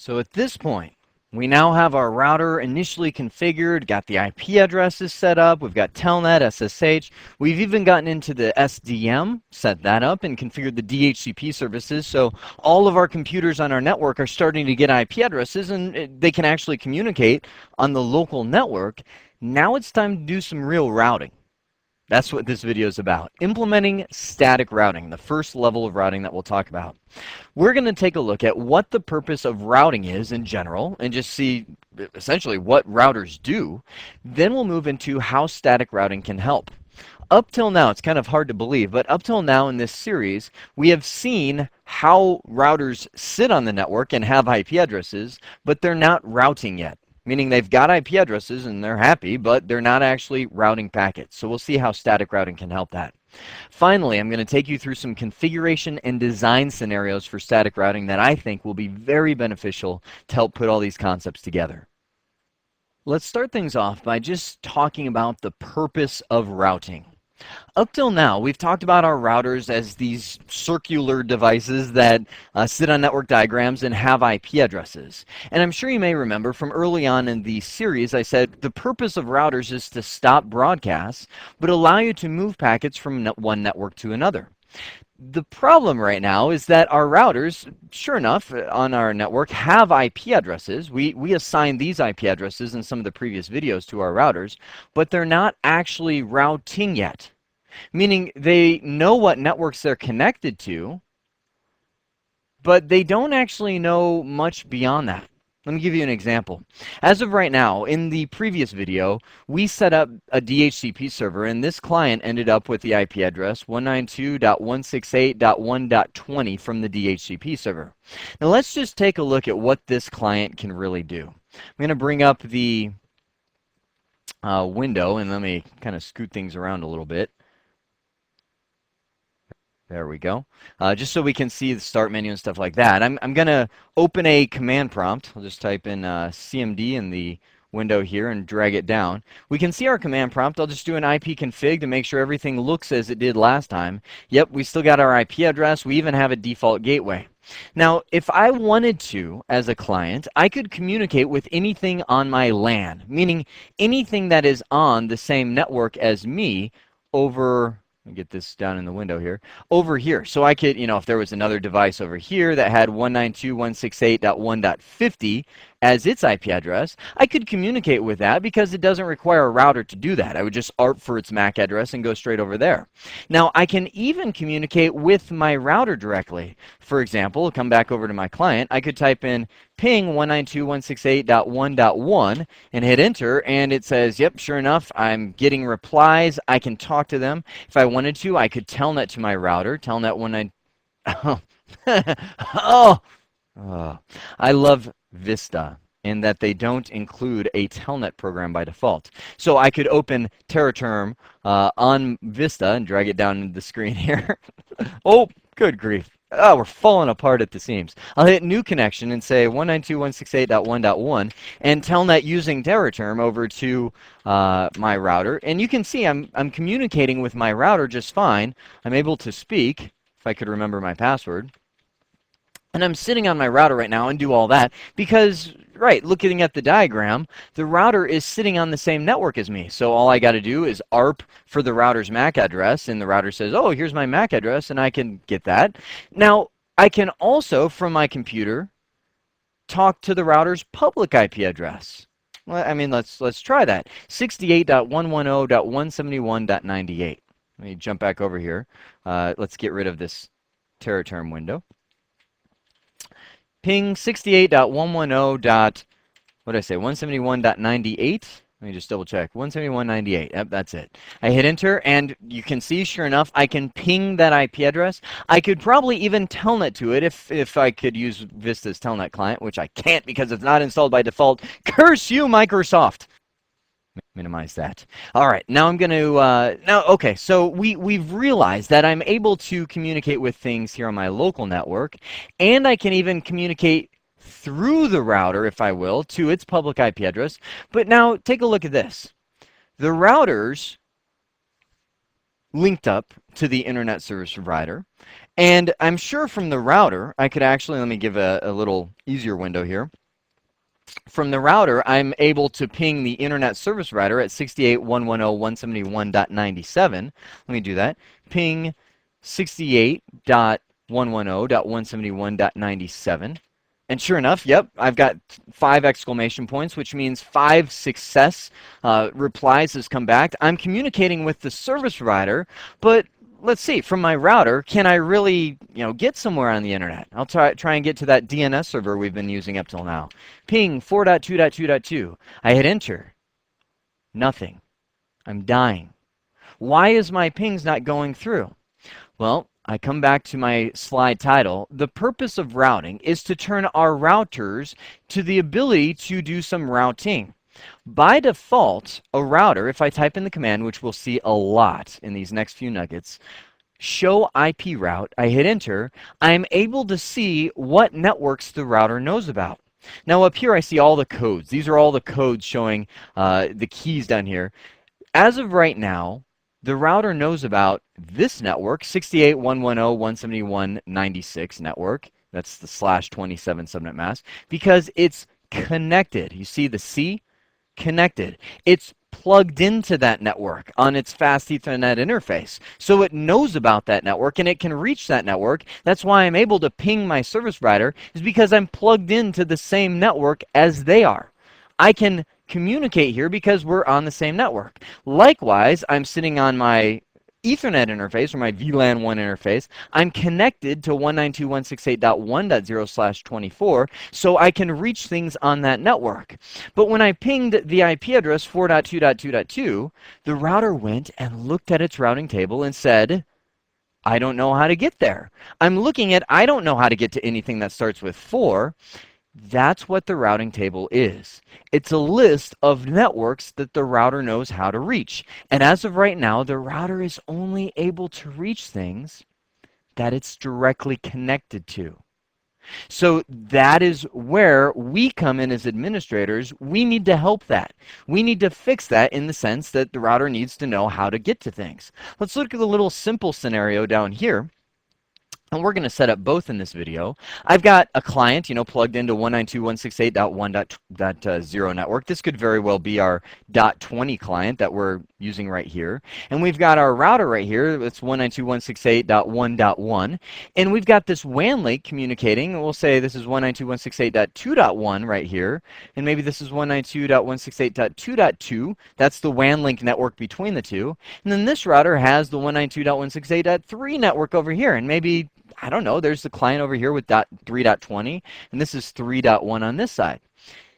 So at this point, we now have our router initially configured, got the IP addresses set up, we've got Telnet, SSH, we've even gotten into the SDM, set that up, and configured the DHCP services, so all of our computers on our network are starting to get IP addresses and they can actually communicate on the local network. Now it's time to do some real routing. That's what this video is about. Implementing static routing, the first level of routing that we'll talk about. We're going to take a look at what the purpose of routing is in general and just see essentially what routers do. Then we'll move into how static routing can help. Up till now, it's kind of hard to believe, but up till now in this series, we have seen how routers sit on the network and have IP addresses, but they're not routing yet. Meaning they've got IP addresses and they're happy, but they're not actually routing packets. So we'll see how static routing can help that. Finally, I'm going to take you through some configuration and design scenarios for static routing that I think will be very beneficial to help put all these concepts together. Let's start things off by just talking about the purpose of routing. Up till now, we've talked about our routers as these circular devices that sit on network diagrams and have IP addresses. And I'm sure you may remember from early on in the series, I said the purpose of routers is to stop broadcasts, but allow you to move packets from one network to another. The problem right now is that our routers, sure enough, on our network have IP addresses. We assign these IP addresses in some of the previous videos to our routers, but they're not actually routing yet. Meaning they know what networks they're connected to, but they don't actually know much beyond that. Let me give you an example. As of right now, in the previous video, we set up a DHCP server, and this client ended up with the IP address 192.168.1.20 from the DHCP server. Now let's just take a look at what this client can really do. I'm going to bring up the window, and let me kind of scoot things around a little bit. There we go. Just so we can see the start menu and stuff like that. I'm going to open a command prompt. I'll just type in CMD in the window here and drag it down. We can see our command prompt. I'll just do an IP config to make sure everything looks as it did last time. Yep, we still got our IP address. We even have a default gateway. Now, if I wanted to, as a client, I could communicate with anything on my LAN, meaning anything that is on the same network as me over... Let me get this down in the window here. Over here. So I could, if there was another device over here that had 192.168.1.50 as its IP address, I could communicate with that because it doesn't require a router to do that. I would just ARP for its MAC address and go straight over there. Now, I can even communicate with my router directly. For example, come back over to my client. I could type in ping 192.168.1.1 and hit enter, and it says, yep, sure enough, I'm getting replies. I can talk to them. If I wanted to, I could telnet to my router, telnet 19... I love Vista in that they don't include a telnet program by default. So I could open TerraTerm on Vista and drag it down into the screen here. Oh, good grief. Oh, we're falling apart at the seams. I'll hit new connection and say 192.168.1.1 and telnet using TerraTerm over to my router. And you can see I'm communicating with my router just fine. I'm able to speak, if I could remember my password. And I'm sitting on my router right now and do all that because, right, looking at the diagram, the router is sitting on the same network as me. So all I got to do is ARP for the router's MAC address, and the router says, oh, here's my MAC address, and I can get that. Now, I can also, from my computer, talk to the router's public IP address. Well, I mean, let's try that. 68.110.171.98. Let me jump back over here. Let's get rid of this TerraTerm window. Ping 68.110. What did I say? 171.98. Let me just double check. 171.98. Yep, that's it. I hit enter, and you can see, sure enough, I can ping that IP address. I could probably even telnet to it if I could use Vista's telnet client, which I can't because it's not installed by default. Curse you, Microsoft! Minimize that. All right, now I'm going to, okay, so we've realized that I'm able to communicate with things here on my local network, and I can even communicate through the router, if I will, to its public IP address. But now take a look at this. The routers linked up to the internet service provider, And I'm sure from the router, I could actually, let me give a little easier window here. From the router, I'm able to ping the internet service router at 68.110.171.97. Let me do that. Ping 68.110.171.97. And sure enough, yep, I've got 5 exclamation points, which means 5 success replies has come back. I'm communicating with the service provider, but let's see, from my router, can I really, get somewhere on the internet? I'll try and get to that DNS server we've been using up till now. Ping 4.2.2.2. I hit enter. Nothing. I'm dying. Why is my pings not going through? Well, I come back to my slide title. The purpose of routing is to turn our routers to the ability to do some routing. By default, a router, if I type in the command, which we'll see a lot in these next few nuggets, show IP route, I hit enter, I'm able to see what networks the router knows about. Now up here I see all the codes. These are all the codes showing the keys down here. As of right now, the router knows about this network, 68.110.171.96 network. That's the /27 subnet mask, because it's connected. You see the C? Connected. It's plugged into that network on its fast Ethernet interface. So it knows about that network and it can reach that network. That's why I'm able to ping my service provider, is because I'm plugged into the same network as they are. I can communicate here because we're on the same network. Likewise, I'm sitting on my Ethernet interface, or my VLAN 1 interface. I'm connected to 192.168.1.0/24, so I can reach things on that network. But when I pinged the IP address 4.2.2.2, the router went and looked at its routing table and said, I don't know how to get there. I'm looking at, I don't know how to get to anything that starts with 4. That's what the routing table is. It's a list of networks that the router knows how to reach. And as of right now, the router is only able to reach things that it's directly connected to. So that is where we come in as administrators. We need to help that. We need to fix that in the sense that the router needs to know how to get to things. Let's look at the little simple scenario down here. And we're going to set up both in this video. I've got a client, plugged into 192.168.1.0 network. This could very well be our .20 client that we're using right here. And we've got our router right here. It's 192.168.1.1. And we've got this WAN link communicating. We'll say this is 192.168.2.1 right here. And maybe this is 192.168.2.2. That's the WAN link network between the two. And then this router has the 192.168.3 network over here. And maybe, I don't know, there's the client over here with 3.20, and this is 3.1 on this side.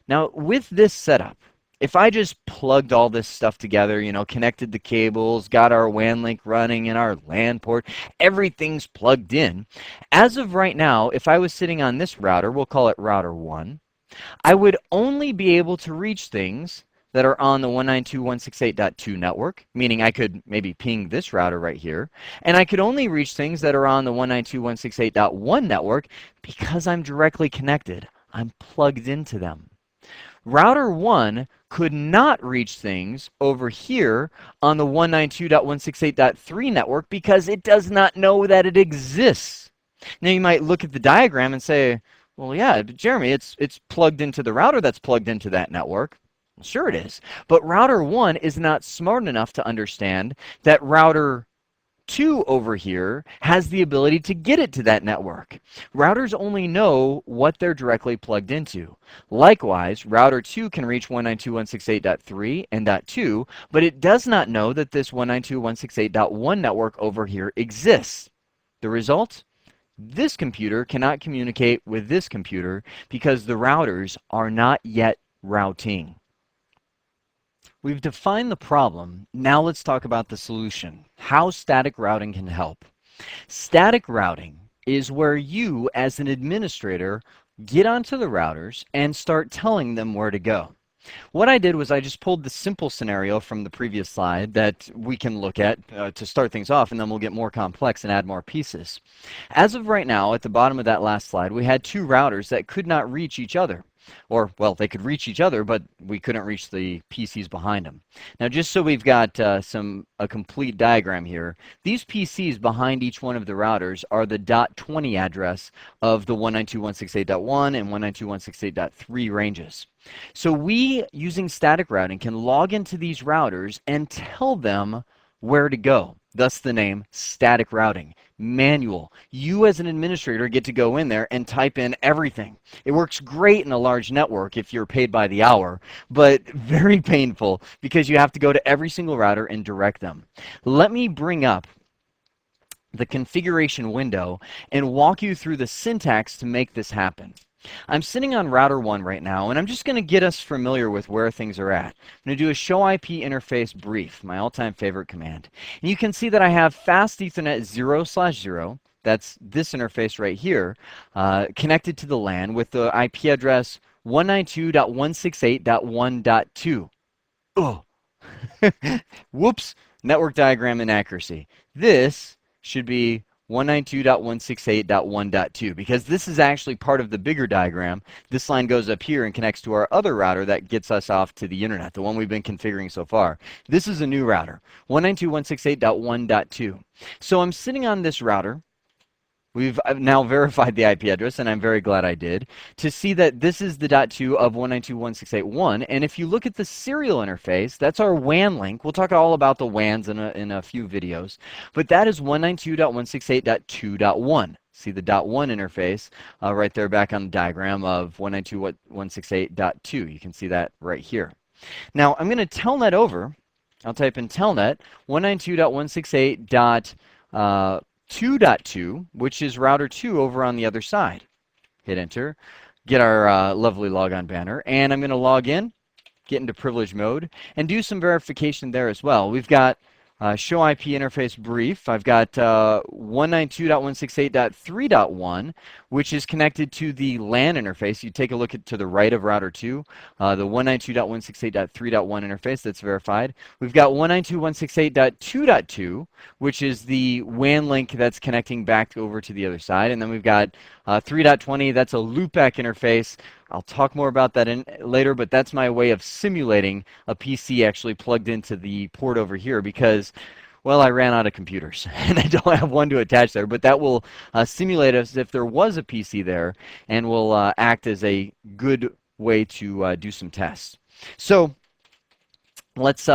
Now, with this setup, if I just plugged all this stuff together, connected the cables, got our WAN link running and our LAN port, everything's plugged in. As of right now, if I was sitting on this router, we'll call it router 1, I would only be able to reach things that are on the 192.168.2 network, meaning I could maybe ping this router right here, and I could only reach things that are on the 192.168.1 network because I'm directly connected. I'm plugged into them. Router 1 could not reach things over here on the 192.168.3 network because it does not know that it exists. Now you might look at the diagram and say, well, yeah, Jeremy, it's plugged into the router that's plugged into that network. Sure it is, but router 1 is not smart enough to understand that router 2 over here has the ability to get it to that network. Routers only know what they're directly plugged into. Likewise, router 2 can reach 192.168.3 and .2, but it does not know that this 192.168.1 network over here exists. The result? This computer cannot communicate with this computer because the routers are not yet routing. We've defined the problem. Now let's talk about the solution, how static routing can help. Static routing is where you, as an administrator, get onto the routers and start telling them where to go. What I did was I just pulled the simple scenario from the previous slide that we can look at to start things off, and then we'll get more complex and add more pieces. As of right now, at the bottom of that last slide, we had 2 routers that could not reach each other. Or, well, they could reach each other, but we couldn't reach the PCs behind them. Now, just so we've got a complete diagram here, these PCs behind each one of the routers are the .20 address of the 192.168.1 and 192.168.3 ranges. So we, using static routing, can log into these routers and tell them where to go. Thus the name static routing. Manual. You as an administrator get to go in there and type in everything. It works great in a large network if you're paid by the hour, but very painful because you have to go to every single router and direct them. Let me bring up the configuration window and walk you through the syntax to make this happen. I'm sitting on router 1 right now, and I'm just going to get us familiar with where things are at. I'm going to do a show IP interface brief, my all-time favorite command. And you can see that I have fast Ethernet 0/0, that's this interface right here, connected to the LAN with the IP address 192.168.1.2. Oh, whoops, network diagram inaccuracy. This should be 192.168.1.2 because this is actually part of the bigger diagram. This line goes up here and connects to our other router that gets us off to the internet, the one we've been configuring so far. This is a new router, 192.168.1.2. So I'm sitting on this router. I've now verified the IP address, and I'm very glad I did, to see that this is the .2 of 192.168.1. And if you look at the serial interface, that's our WAN link. We'll talk all about the WANs in a few videos. But that is 192.168.2.1. See the .1 interface right there back on the diagram of 192.168.2. You can see that right here. Now, I'm going to telnet over. I'll type in telnet 192.168.2.2, which is router 2 over on the other side. Hit enter, get our lovely logon banner, and I'm going to log in, get into privilege mode, and do some verification there as well. We've got show IP interface brief. I've got 192.168.3.1, which is connected to the LAN interface. You take a look to the right of router 2, the 192.168.3.1 interface that's verified. We've got 192.168.2.2, which is the WAN link that's connecting back over to the other side. And then we've got 3.20, that's a loopback interface. I'll talk more about that later, but that's my way of simulating a PC actually plugged into the port over here because, well, I ran out of computers and I don't have one to attach there, but that will simulate as if there was a PC there and will act as a good way to do some tests. So let's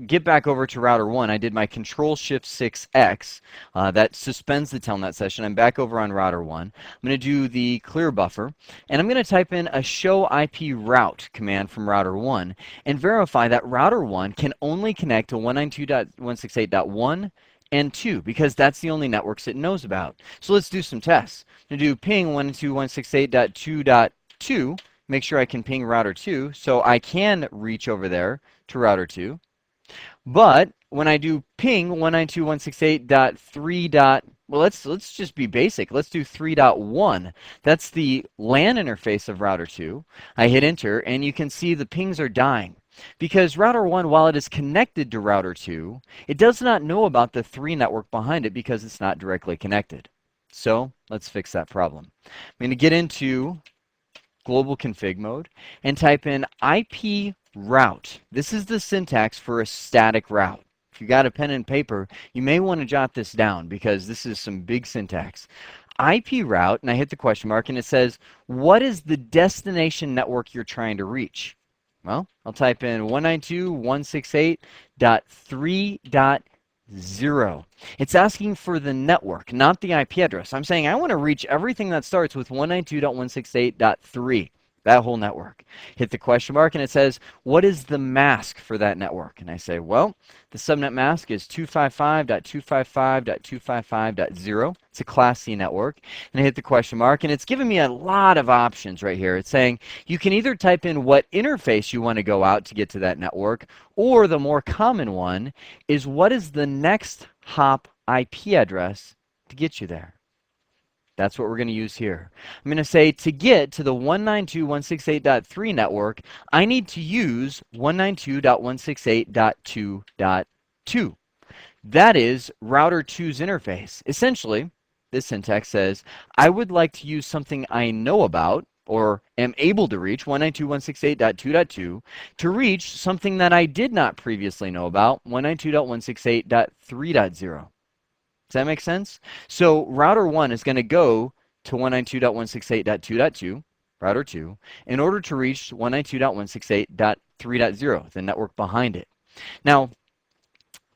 get back over to router 1. I did my Control-Shift-6X. That suspends the telnet session. I'm back over on router 1. I'm going to do the clear buffer, and I'm going to type in a show IP route command from router 1 and verify that router 1 can only connect to 192.168.1 and 2 because that's the only networks it knows about. So let's do some tests. I'm going to do ping 192.168.2.2. Make sure I can ping router 2 so I can reach over there to router 2. But when I do ping 192.168.3. Well, let's just be basic. Let's do 3.1. That's the LAN interface of router 2. I hit enter and you can see the pings are dying. Because router 1, while it is connected to router 2, it does not know about the 3 network behind it because it's not directly connected. So let's fix that problem. I'm going to get into global config mode and type in IP route. This is the syntax for a static route. If you got a pen and paper, you may want to jot this down because this is some big syntax. IP route, and I hit the question mark, and it says, what is the destination network you're trying to reach? Well, I'll type in 192.168.3.0. It's asking for the network, not the IP address. I'm saying I want to reach everything that starts with 192.168.3, that whole network. Hit the question mark and it says, what is the mask for that network? And I say, well, the subnet mask is 255.255.255.0. It's a Class C network. And I hit the question mark and it's giving me a lot of options right here. It's saying you can either type in what interface you want to go out to get to that network, or the more common one is what is the next hop IP address to get you there. That's what we're going to use here. I'm going to say to get to the 192.168.3 network, I need to use 192.168.2.2. That is router 2's interface. Essentially, this syntax says, I would like to use something I know about, or am able to reach 192.168.2.2 to reach something that I did not previously know about, 192.168.3.0. Does that make sense? So router 1 is going to go to 192.168.2.2, router 2, in order to reach 192.168.3.0, the network behind it. Now,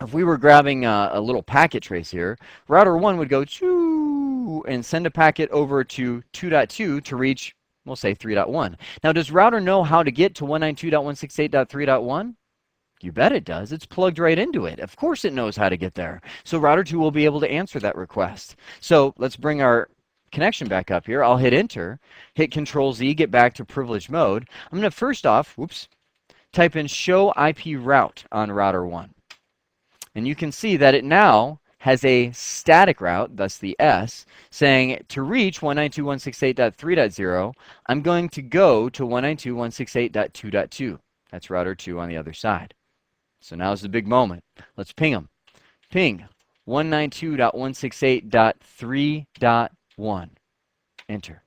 if we were grabbing a little packet trace here, router 1 would go choo and send a packet over to 2.2 to reach, we'll say 3.1. Now, does router know how to get to 192.168.3.1? You bet it does. It's plugged right into it. Of course it knows how to get there. So router 2 will be able to answer that request. So let's bring our connection back up here. I'll hit enter, hit Control Z, get back to privileged mode. I'm going to first off, type in show IP route on router 1. And you can see that it now has a static route, thus the S, saying to reach 192.168.3.0, I'm going to go to 192.168.2.2. That's router 2 on the other side. So now's the big moment. Let's ping them. Ping 192.168.3.1. Enter.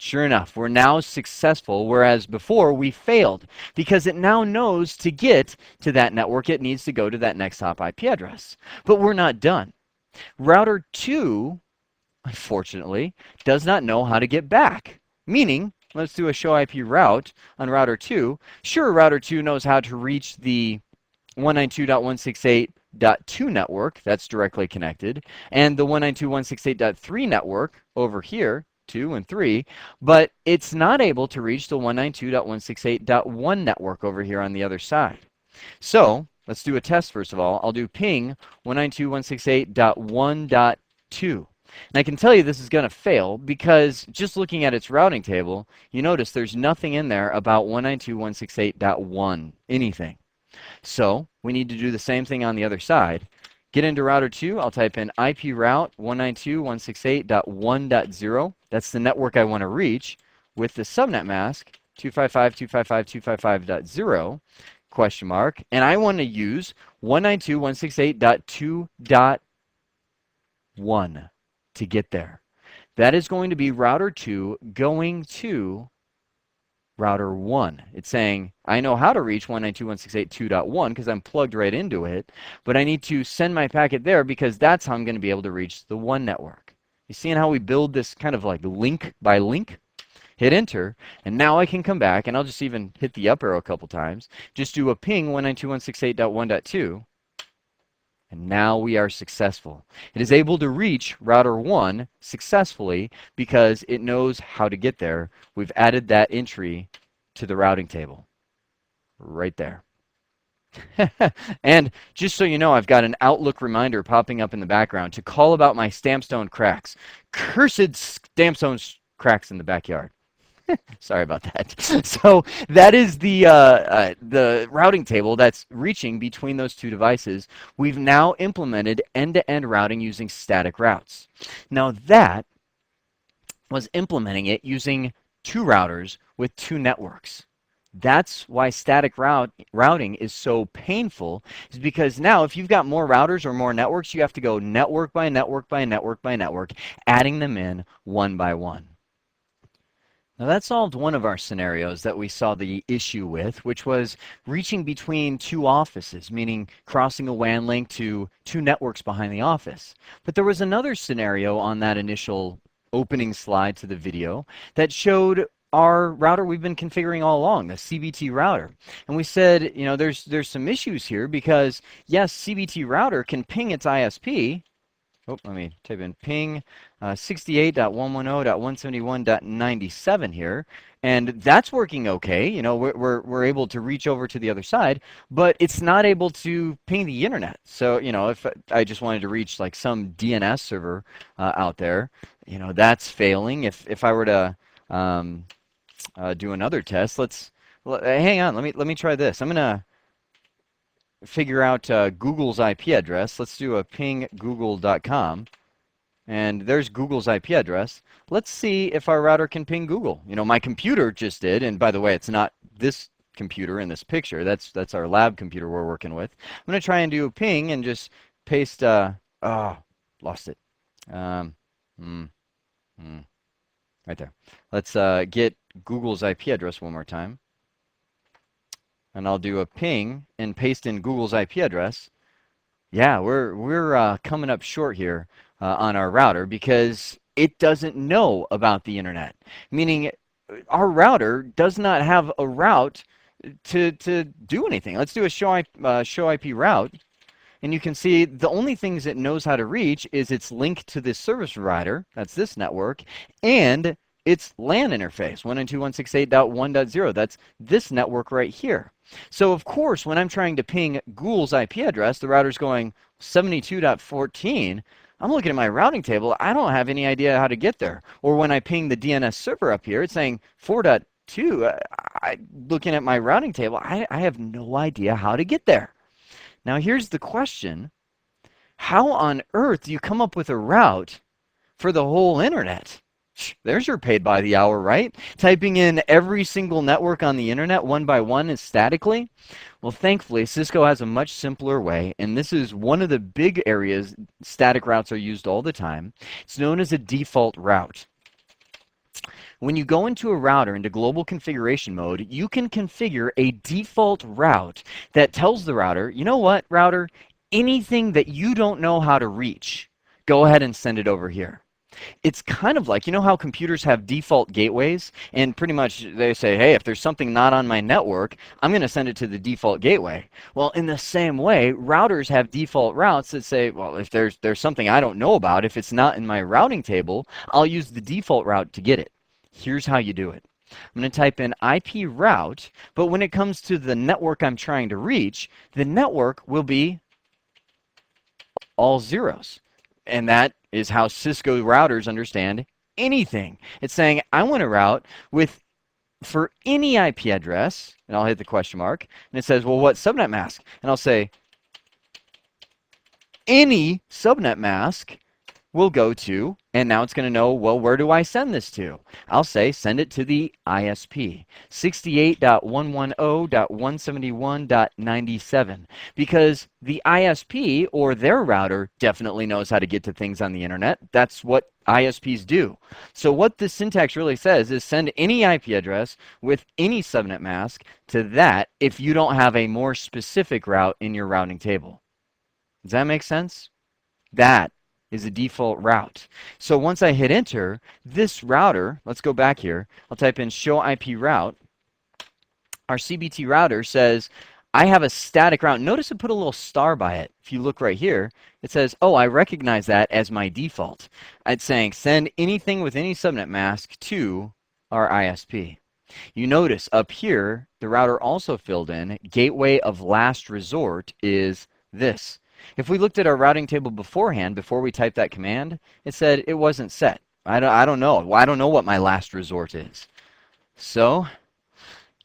Sure enough, we're now successful, whereas before we failed, because it now knows to get to that network, it needs to go to that next hop IP address. But we're not done. Router 2, unfortunately, does not know how to get back. Meaning, let's do a show IP route on router 2. Sure, router 2 knows how to reach the 192.168.2 network, that's directly connected, and the 192.168.3 network over here, 2 and 3, but it's not able to reach the 192.168.1 network over here on the other side. So let's do a test first of all. I'll do ping 192.168.1.2. And I can tell you this is going to fail because just looking at its routing table, you notice there's nothing in there about 192.168.1, anything. So we need to do the same thing on the other side. Get into router 2, I'll type in IP route 192.168.1.0. That's the network I want to reach with the subnet mask 255.255.255.0 question mark, and I want to use 192.168.2.1 to get there. That is going to be router 2 going to router 1. It's saying, I know how to reach 192.168.2.1 because I'm plugged right into it, but I need to send my packet there because that's how I'm going to be able to reach the 1 network. You seeing how we build this kind of like link by link? Hit enter, and now I can come back, and I'll just even hit the up arrow a couple times, just do a ping 192.168.1.2, and now we are successful. It is able to reach router 1 successfully because it knows how to get there. We've added that entry to the routing table right there. And just so you know, I've got an Outlook reminder popping up in the background to call about my stampstone cracks. Cursed stampstone cracks in the backyard. Sorry about that. So that is the routing table that's reaching between those two devices. We've now implemented end-to-end routing using static routes. Now that was implementing it using 2 routers with 2 networks. That's why static routing is so painful, is because now if you've got more routers or more networks, you have to go network by network by network by network, adding them in one by one. Now that solved one of our scenarios that we saw the issue with, which was reaching between 2 offices, meaning crossing a WAN link to 2 networks behind the office. But there was another scenario on that initial opening slide to the video that showed our router we've been configuring all along, the CBT router. And we said, you know, there's some issues here because, yes, CBT router can ping its ISP. Oh, let me type in ping 68.110.171.97 here, and that's working okay. You know, we're able to reach over to the other side, but it's not able to ping the internet. So, you know, if I just wanted to reach like some DNS server out there, you know, that's failing. If I were to do another test, hang on. Let me try this. I'm gonna figure out Google's IP address. Let's do a ping google.com. And there's Google's IP address. Let's see if our router can ping Google. You know, my computer just did, and by the way, it's not this computer in this picture. That's our lab computer we're working with. I'm going to try and do a ping and just paste, lost it. Right there. Let's get Google's IP address one more time. And I'll do a ping and paste in Google's IP address. Yeah, we're coming up short here on our router because it doesn't know about the internet. Meaning our router does not have a route to do anything. Let's do a show IP route. And you can see the only things it knows how to reach is its link to this service provider, that's this network, and its LAN interface, 192.168.1.0. That's this network right here. So of course, when I'm trying to ping Google's IP address, the router's going 72.14. I'm looking at my routing table. I don't have any idea how to get there. Or when I ping the DNS server up here, it's saying 4.2. Looking at my routing table, I have no idea how to get there. Now here's the question. How on earth do you come up with a route for the whole internet? There's your paid by the hour, right? Typing in every single network on the internet one by one is statically. Well, thankfully, Cisco has a much simpler way, and this is one of the big areas static routes are used all the time. It's known as a default route. When you go into a router into global configuration mode, you can configure a default route that tells the router, you know what, router, anything that you don't know how to reach, go ahead and send it over here. It's kind of like, you know how computers have default gateways, and pretty much they say, hey, if there's something not on my network, I'm going to send it to the default gateway. Well, in the same way, routers have default routes that say, well, if there's something I don't know about, if it's not in my routing table, I'll use the default route to get it. Here's how you do it. I'm going to type in IP route, but when it comes to the network I'm trying to reach, the network will be all zeros. And that is how Cisco routers understand anything. It's saying, I want a route for any IP address, and I'll hit the question mark, and it says, well, what subnet mask? And I'll say, any subnet mask will go to, and now it's going to know, well, where do I send this to? I'll say send it to the ISP, 68.110.171.97, because the ISP or their router definitely knows how to get to things on the internet. That's what ISPs do. So what this syntax really says is send any IP address with any subnet mask to that if you don't have a more specific route in your routing table. Does that make sense? That is a default route. So once I hit enter, this router, let's go back here, I'll type in show IP route. Our CBT router says, I have a static route. Notice it put a little star by it. If you look right here, it says, oh, I recognize that as my default. It's saying send anything with any subnet mask to our ISP. You notice up here, the router also filled in gateway of last resort is this. If we looked at our routing table beforehand, before we typed that command, it said it wasn't set. I don't know. Well, I don't know what my last resort is. So,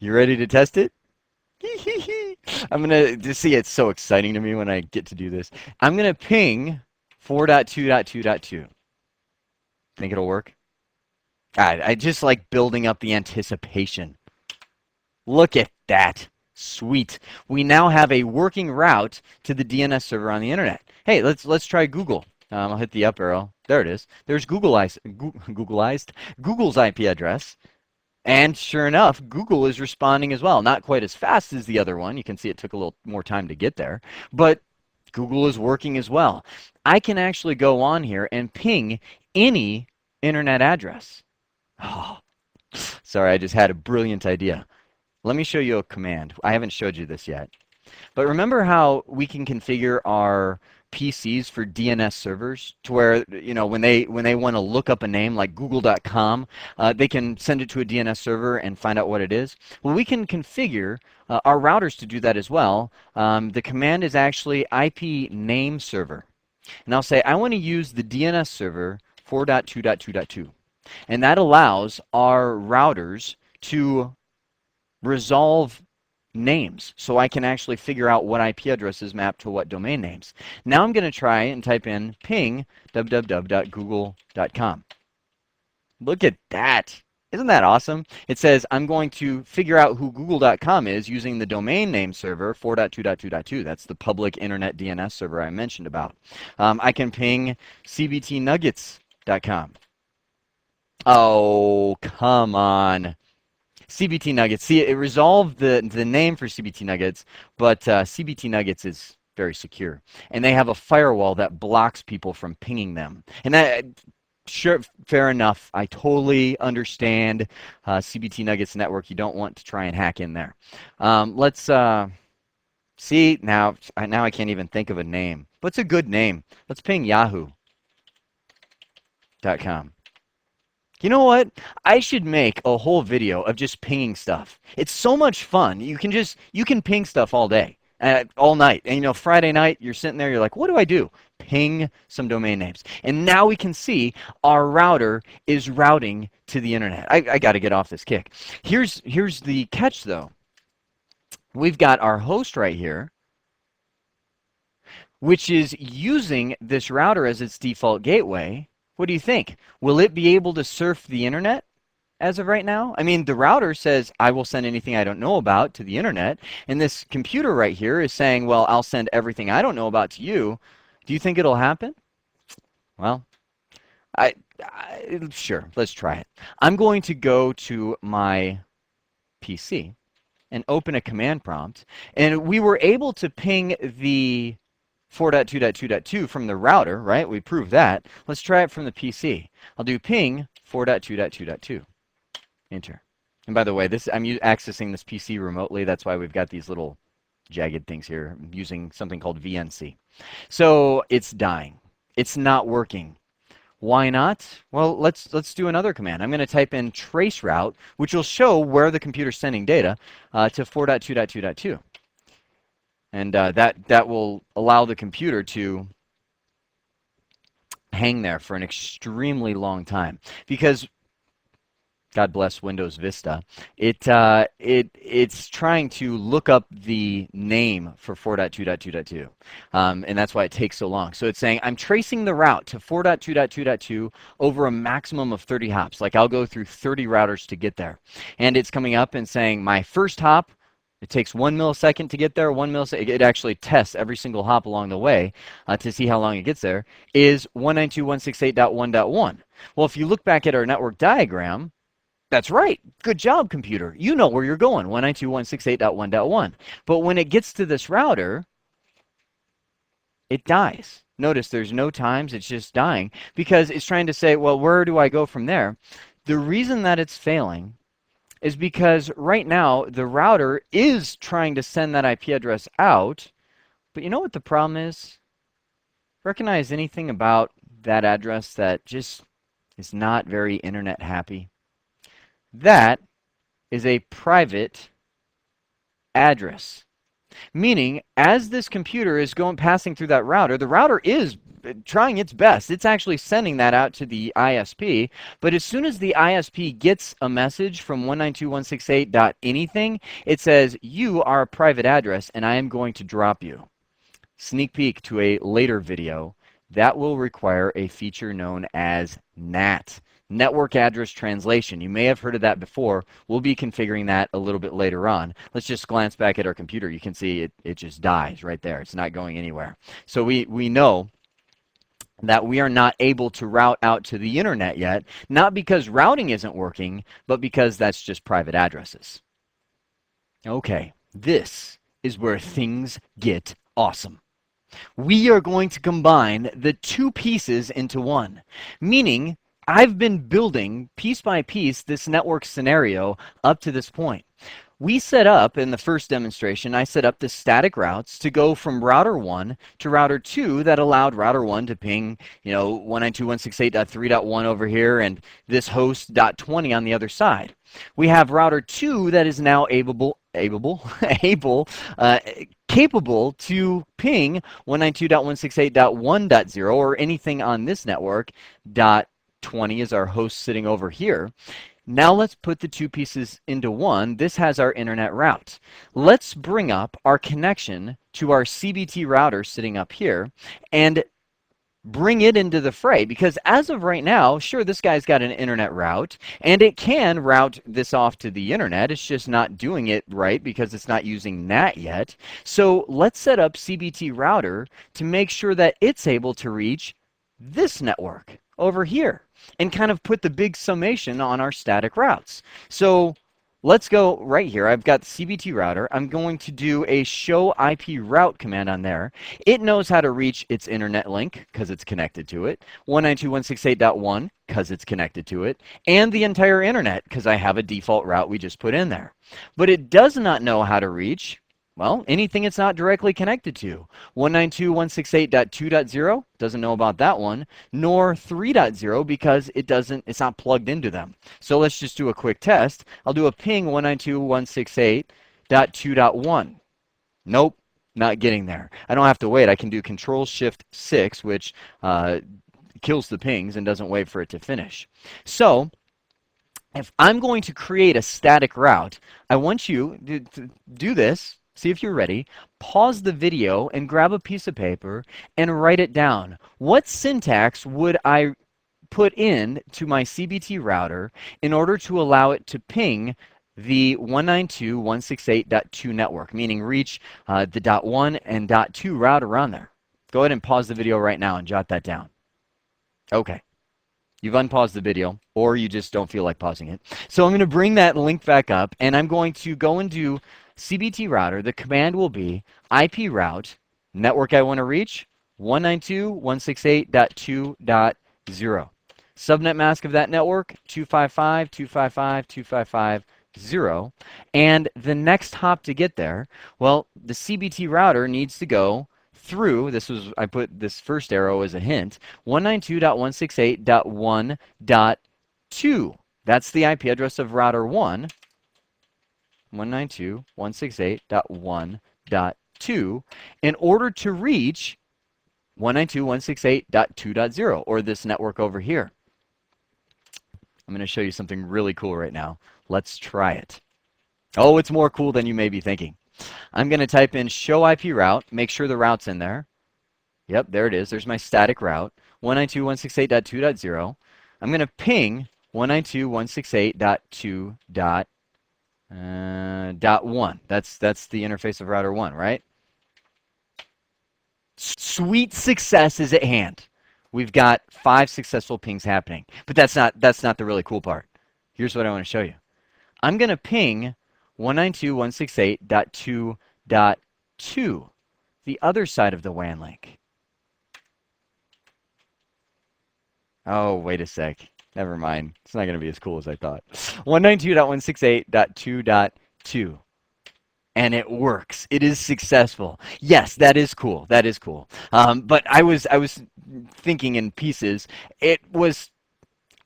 you ready to test it? I'm going to see, it's so exciting to me when I get to do this. I'm going to ping 4.2.2.2. Think it'll work? I just like building up the anticipation. Look at that. Sweet. We now have a working route to the DNS server on the internet. Hey, let's try Google. I'll hit the up arrow. There it is. There's Google's IP address. And sure enough, Google is responding as well. Not quite as fast as the other one. You can see it took a little more time to get there. But Google is working as well. I can actually go on here and ping any internet address. Oh, sorry, I just had a brilliant idea. Let me show you a command. I haven't showed you this yet. But remember how we can configure our PCs for DNS servers to where, you know, when they want to look up a name like google.com, they can send it to a DNS server and find out what it is? Well, we can configure our routers to do that as well. The command is actually IP name server. And I'll say I want to use the DNS server 4.2.2.2. And that allows our routers to resolve names, so I can actually figure out what IP addresses map to what domain names. Now I'm going to try and type in ping www.google.com. Look at that. Isn't that awesome? It says I'm going to figure out who google.com is using the domain name server 4.2.2.2. That's the public internet DNS server I mentioned about. I can ping cbtnuggets.com. Oh, come on. CBT Nuggets. See, it resolved the name for CBT Nuggets, but CBT Nuggets is very secure, and they have a firewall that blocks people from pinging them. And that, sure, fair enough. I totally understand CBT Nuggets network. You don't want to try and hack in there. Let's see now. Now I can't even think of a name. What's a good name? Let's ping Yahoo.com. You know what? I should make a whole video of just pinging stuff. It's so much fun. You can ping stuff all day, all night. And Friday night, you're sitting there, you're like, what do I do? Ping some domain names. And now we can see our router is routing to the internet. I got to get off this kick. Here's the catch, though. We've got our host right here, which is using this router as its default gateway. What do you think? Will it be able to surf the internet as of right now? I mean, the router says, I will send anything I don't know about to the internet. And this computer right here is saying, well, I'll send everything I don't know about to you. Do you think it'll happen? Well, sure, let's try it. I'm going to go to my PC and open a command prompt. And we were able to ping the 4.2.2.2 from the router, right? We proved that. Let's try it from the PC. I'll do ping 4.2.2.2. Enter. And by the way, I'm accessing this PC remotely. That's why we've got these little jagged things here. I'm using something called VNC. So it's dying. It's not working. Why not? Well, let's do another command. I'm going to type in traceroute, which will show where the computer's sending data to 4.2.2.2. And that will allow the computer to hang there for an extremely long time. Because, God bless Windows Vista, it's trying to look up the name for 4.2.2.2. And that's why it takes so long. So it's saying, I'm tracing the route to 4.2.2.2 over a maximum of 30 hops. Like I'll go through 30 routers to get there. And it's coming up and saying, my first hop, it takes 1 millisecond to get there, 1 millisecond. It actually tests every single hop along the way to see how long it gets there, is 192.168.1.1. Well, if you look back at our network diagram, that's right. Good job, computer. You know where you're going, 192.168.1.1. But when it gets to this router, it dies. Notice there's no times, it's just dying, because it's trying to say, well, where do I go from there? The reason that it's failing is because right now the router is trying to send that IP address out, but you know what the problem is? Recognize anything about that address that just is not very internet happy? That is a private address. Meaning, as this computer is passing through that router, the router is trying its best. It's actually sending that out to the ISP, but as soon as the ISP gets a message from 192.168.anything, it says, you are a private address and I am going to drop you. Sneak peek to a later video. That will require a feature known as NAT. Network Address Translation. You may have heard of that before. We'll be configuring that a little bit later on. Let's just glance back at our computer. You can see it just dies right there. It's not going anywhere. So we know that we are not able to route out to the internet yet, not because routing isn't working, but because that's just private addresses. Okay, this is where things get awesome. We are going to combine the two pieces into one, meaning I've been building piece by piece this network scenario up to this point. We set up, in the first demonstration, I set up the static routes to go from router 1 to router 2 that allowed router 1 to ping, 192.168.3.1 over here and this host .20 on the other side. We have router 2 that is now capable to ping 192.168.1.0 or anything on this network. .20 is our host sitting over here. Now let's put the two pieces into one. This has our internet route. Let's bring up our connection to our CBT router sitting up here and bring it into the fray, because as of right now, sure, this guy's got an internet route and it can route this off to the internet. It's just not doing it right because it's not using NAT yet. So let's set up CBT router to make sure that it's able to reach this network over here and kind of put the big summation on our static routes. So let's go right here. I've got the CBT router. I'm going to do a show IP route command on there. It knows how to reach its internet link because it's connected to it, 192.168.1 because it's connected to it, and the entire internet because I have a default route we just put in there. But it does not know how to reach, well, anything it's not directly connected to. 192.168.2.0 doesn't know about that one, nor 3.0 because it's not plugged into them. So let's just do a quick test. I'll do a ping 192.168.2.1. Nope, not getting there. I don't have to wait. I can do Control-Shift-6, which kills the pings and doesn't wait for it to finish. So if I'm going to create a static route, I want you to do this. See if you're ready. Pause the video and grab a piece of paper and write it down. What syntax would I put in to my CBT router in order to allow it to ping the 192.168.2 network, meaning reach the .1 and .2 route around there? Go ahead and pause the video right now and jot that down. Okay. You've unpaused the video, or you just don't feel like pausing it. So I'm going to bring that link back up, and I'm going to go and do CBT router. The command will be IP route, network I want to reach, 192.168.2.0. Subnet mask of that network, 255.255.255.0. And the next hop to get there, well, the CBT router needs to go through, I put this first arrow as a hint, 192.168.1.2. That's the IP address of router 1, 192.168.1.2, in order to reach 192.168.2.0, or this network over here. I'm going to show you something really cool right now. Let's try it. Oh, it's more cool than you may be thinking. I'm going to type in show IP route, make sure the route's in there. Yep, there it is. There's my static route, 192.168.2.0. I'm going to ping 192.168.2.1. That's the interface of router 1, right? Sweet success is at hand. We've got 5 successful pings happening. But that's not the really cool part. Here's what I want to show you. I'm going to ping 192.168.2.2, the other side of the WAN link. Oh, wait a sec. Never mind. It's not going to be as cool as I thought. 192.168.2.2. And it works. It is successful. Yes, that is cool. That is cool. But I was thinking in pieces.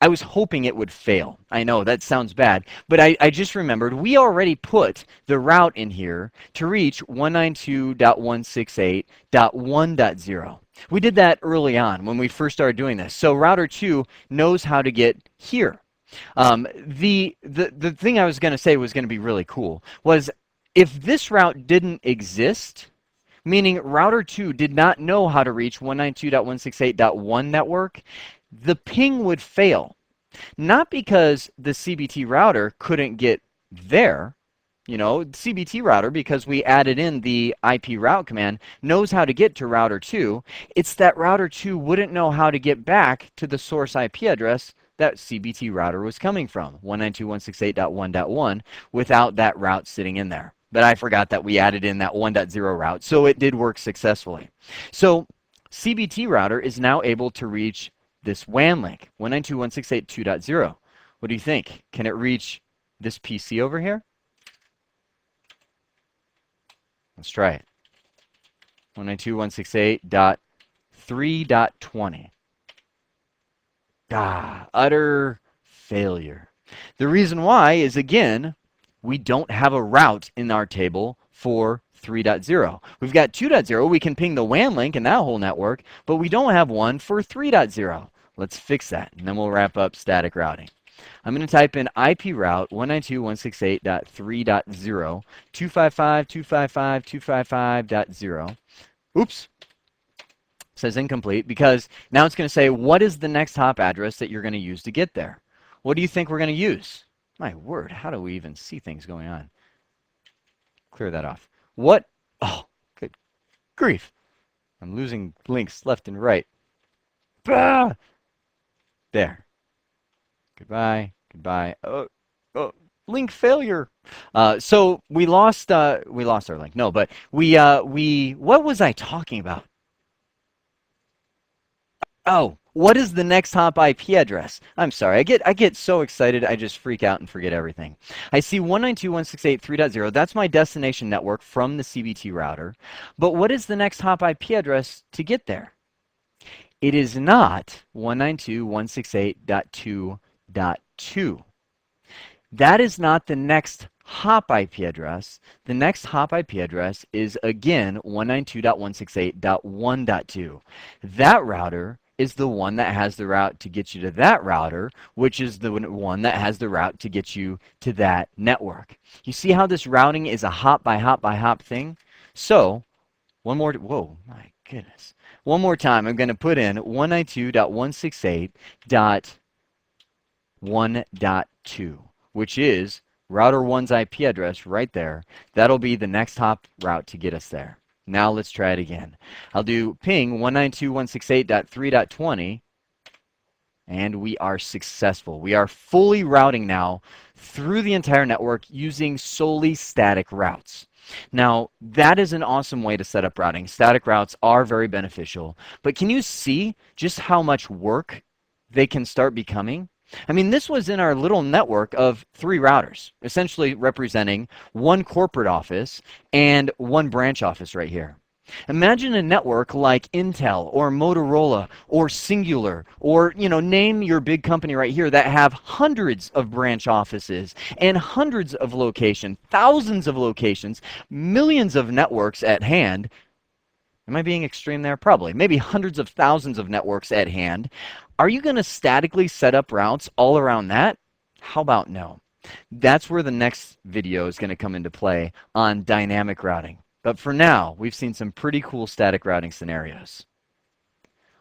I was hoping it would fail. I know that sounds bad, but I just remembered we already put the route in here to reach 192.168.1.0. We did that early on when we first started doing this. So router 2 knows how to get here. The thing I was going to say was going to be really cool was if this route didn't exist, meaning router 2 did not know how to reach 192.168.1 network, the ping would fail. Not because the CBT router couldn't get there. CBT router, because we added in the IP route command, knows how to get to router 2. It's that router 2 wouldn't know how to get back to the source IP address that CBT router was coming from, 192.168.1.1, without that route sitting in there. But I forgot that we added in that 1.0 route, so it did work successfully. So CBT router is now able to reach this WAN link, 192.168.2.0. What do you think? Can it reach this PC over here? Let's try it. 192.168.3.20. Utter failure. The reason why is, again, we don't have a route in our table for 3.0. We've got 2.0. We can ping the WAN link in that whole network, but we don't have one for 3.0. Let's fix that, and then we'll wrap up static routing. I'm going to type in IP route 192.168.3.0, 255.255.255.0. Oops. Says incomplete because now it's going to say, what is the next hop address that you're going to use to get there? What do you think we're going to use? My word, how do we even see things going on? Clear that off. What? Oh, good grief. I'm losing links left and right. Bah! There. Goodbye. Goodbye. Oh, link failure. So we lost our link. No, but what was I talking about? Oh, what is the next hop IP address? I'm sorry. I get so excited I just freak out and forget everything. I see 192.168.3.0. That's my destination network from the CBT router. But what is the next hop IP address to get there? It is not 192.168.2.2. That is not the next hop IP address. The next hop IP address is again 192.168.1.2. That router is the one that has the route to get you to that router, which is the one that has the route to get you to that network. You see how this routing is a hop by hop by hop thing? So, whoa, my goodness. One more time, I'm going to put in 192.168.1.2, which is router 1's IP address right there. That'll be the next hop route to get us there. Now let's try it again. I'll do ping 192.168.3.20, and we are successful. We are fully routing now through the entire network using solely static routes. Now, that is an awesome way to set up routing. Static routes are very beneficial, but can you see just how much work they can start becoming? I mean, this was in our little network of 3 routers, essentially representing 1 corporate office and 1 branch office right here. Imagine a network like Intel or Motorola or Singular or, name your big company right here that have hundreds of branch offices and hundreds of locations, thousands of locations, millions of networks at hand. Am I being extreme there? Probably. Maybe hundreds of thousands of networks at hand. Are you going to statically set up routes all around that? How about no? That's where the next video is going to come into play on dynamic routing. But for now, we've seen some pretty cool static routing scenarios.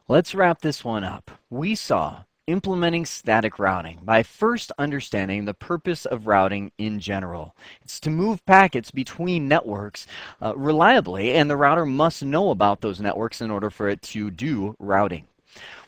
Let's wrap this one up. We saw implementing static routing by first understanding the purpose of routing in general. It's to move packets between networks reliably, and the router must know about those networks in order for it to do routing.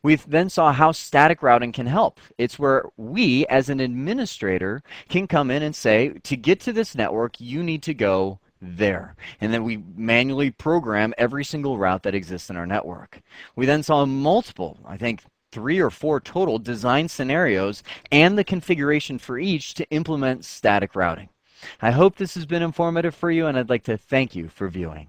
We then saw how static routing can help. It's where we, as an administrator, can come in and say, to get to this network, you need to go there. And then we manually program every single route that exists in our network. We then saw multiple, I think 3 or 4 total design scenarios and the configuration for each to implement static routing. I hope this has been informative for you, and I'd like to thank you for viewing.